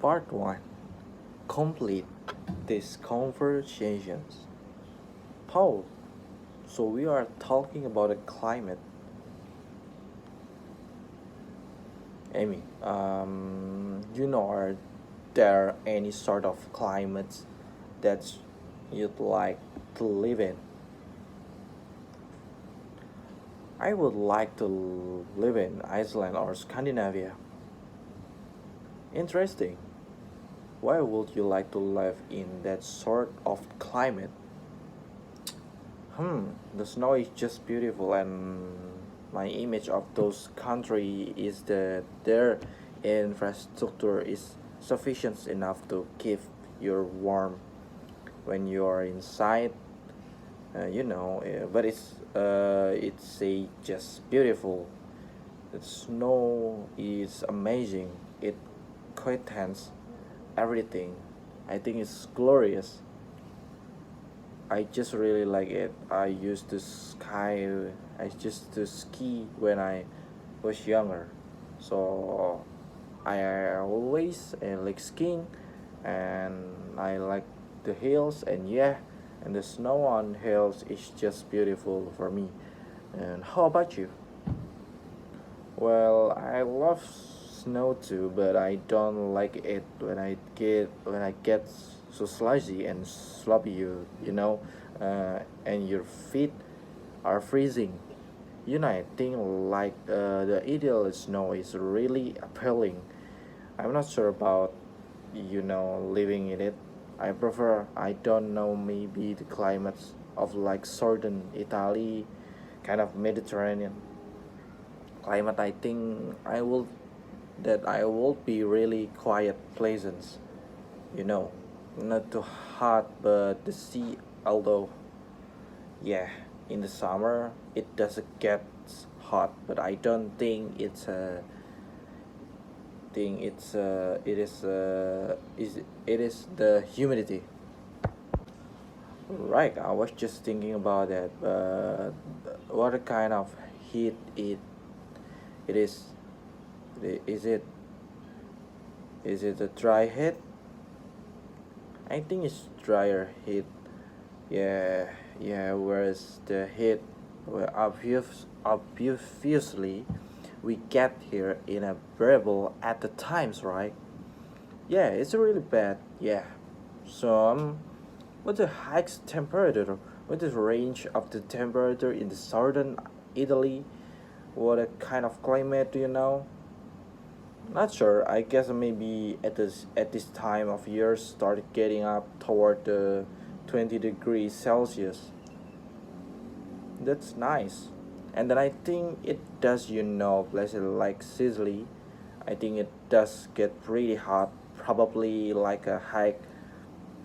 Part 1. Complete these conversations. Paul, so we are talking about the climate. Amy, are there any sort of climates that you'd like to live in? I would like to live in Iceland or Scandinavia. Interesting. Why would you like to live in that sort of climate? The snow is just beautiful, and my image of those country is that their infrastructure is sufficient enough to keep you warm when you are inside. But it's a just beautiful. The snow is amazing. It contains everything. I think it's glorious. I just really like it. I used to ski when I was younger, so I always like skiing, and I like the hills, and yeah, and the snow on hills is just beautiful for me. And how about you? Well, I love snow too, but I don't like it when I get so slushy and sloppy. And your feet are freezing. I think the ideal snow is really appealing. I'm not sure about living in it. I don't know, maybe the climates of like southern Italy, kind of Mediterranean climate. I think I will be really quiet, pleasant. You know, not too hot, but the sea. Although, yeah, in the summer it doesn't get hot, but I don't think it is the humidity. Right, I was just thinking about that. But what kind of heat it is? Is it a dry heat? I think it's drier heat. Yeah, yeah. Whereas the heat, obviously, we get here in a variable at the times, right? Yeah, it's really bad. Yeah. So what's the highest temperature? What is the range of the temperature in the southern Italy? What a kind of climate do you know? Not sure. I guess maybe at this time of year started getting up toward the 20 degrees Celsius. That's nice. And then I think it does, places like Sicily. I think it does get pretty hot. Probably like a hike,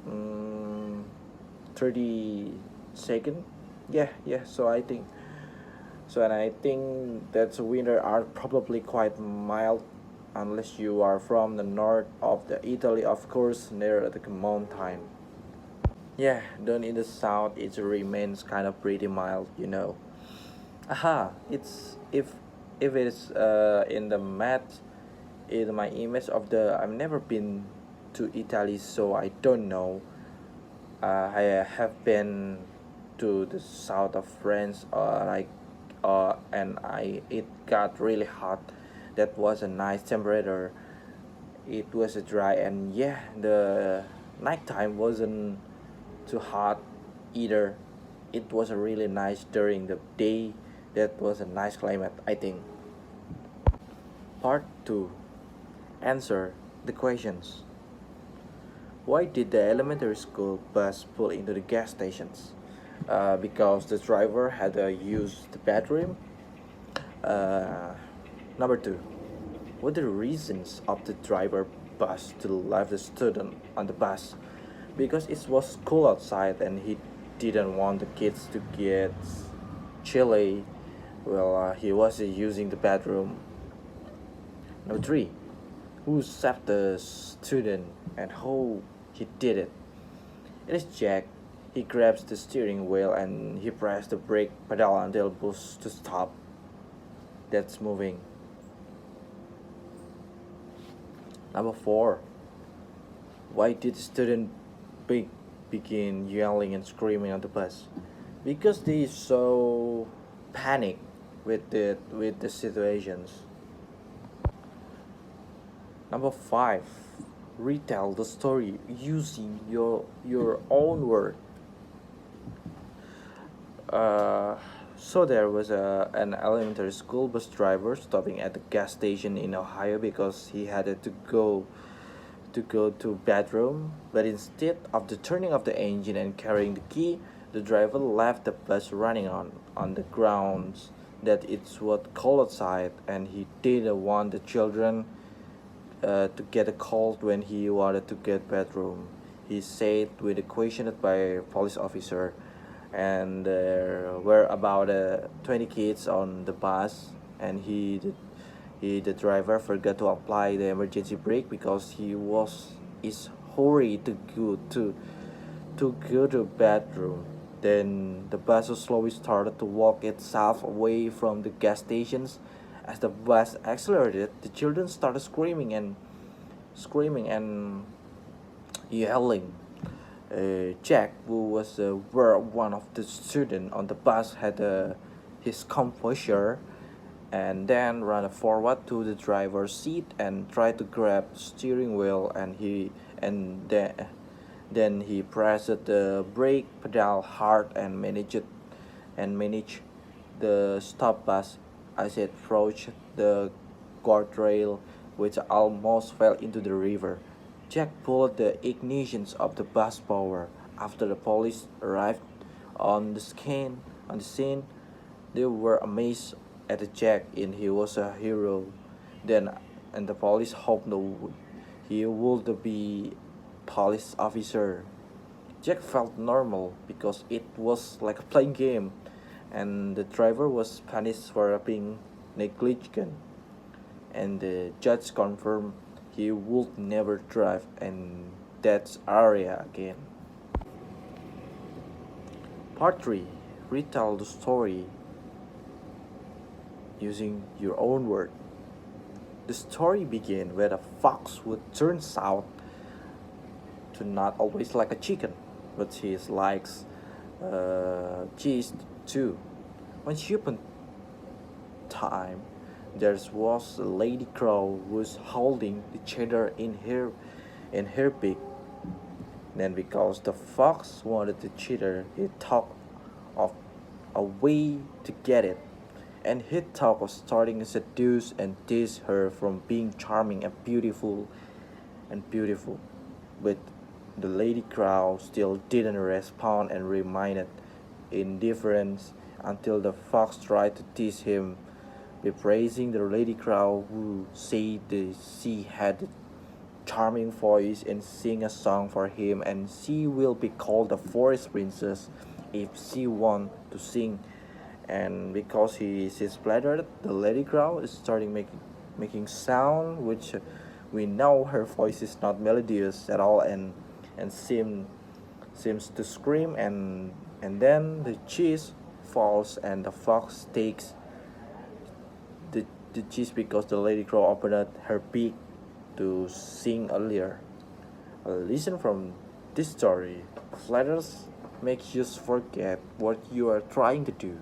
um, 30 second. Yeah, yeah. And I think that winter are probably quite mild, unless you are from the north of the Italy, of course, near the mountain. Yeah, then in the south it remains kind of pretty mild. Aha, it's if it's in the map, in my image of the I've never been to Italy, so I don't know. I have been to the south of France, and I it got really hot. That was a nice temperature. It was a dry, and yeah, the nighttime wasn't too hot either. It was a really nice during the day. That was a nice climate, I think. Part 2. Answer the questions. Why did the elementary school bus pull into the gas stations? Because the driver had used the bathroom. Uh, Number 2. What are the reasons of the driver bus to leave the student on the bus? Because it was cool outside and he didn't want the kids to get chilly. Well, he was using the bathroom. Number 3. Who saved the student and how he did it? It is Jack. He grabs the steering wheel and he presses the brake pedal until bus to stop. That's moving. Number 4. Why did student be- begin yelling and screaming on the bus? Because they so panic with the situations. Number five, retell the story using your own word. Uh, so there was an elementary school bus driver stopping at the gas station in Ohio because he had to go to bathroom, but instead of the turning off the engine and carrying the key, the driver left the bus running on the grounds that it's what cold outside, and he didn't want the children to get a cold when he wanted to get bathroom. He said with a questioned by a police officer, and there were about 20 kids on the bus, and the driver forgot to apply the emergency brake because he was is hurried to go to bathroom. Then the bus slowly started to walk itself away from the gas stations. As the bus accelerated, the children started screaming and yelling. Jack, who was one of the students on the bus, had his composure and then ran forward to the driver's seat and tried to grab the steering wheel, and then he pressed the brake pedal hard and managed the stop bus as it approached the guardrail, which almost fell into the river. Jack pulled the ignitions of the bus power. After the police arrived on the scene, they were amazed at Jack, and he was a hero. Then, and the police hoped no, he would be police officer. Jack felt normal because it was like a playing game, and the driver was punished for being negligent. And the judge confirmed he would never drive in that area again. Part 3, retell the story using your own word. The story began where a fox would turn out to not always like a chicken, but he likes cheese too. One upon time, there was a lady crow who was holding the cheddar in her beak. Then, because the fox wanted the cheddar, he thought of a way to get it, and he thought of starting to seduce and tease her from being charming and beautiful. But the lady crow still didn't respond and remained indifferent until the fox tried to tease him by praising the lady crow, who said that she had a charming voice and sing a song for him, and she will be called the forest princess if she want to sing. And because he is flattered, the lady crow is starting making sound, which we know her voice is not melodious at all, and seems to scream, and then the cheese falls and the fox takes the cheese because the lady crow opened her beak to sing earlier. A lesson from this story: flatters make you forget what you are trying to do.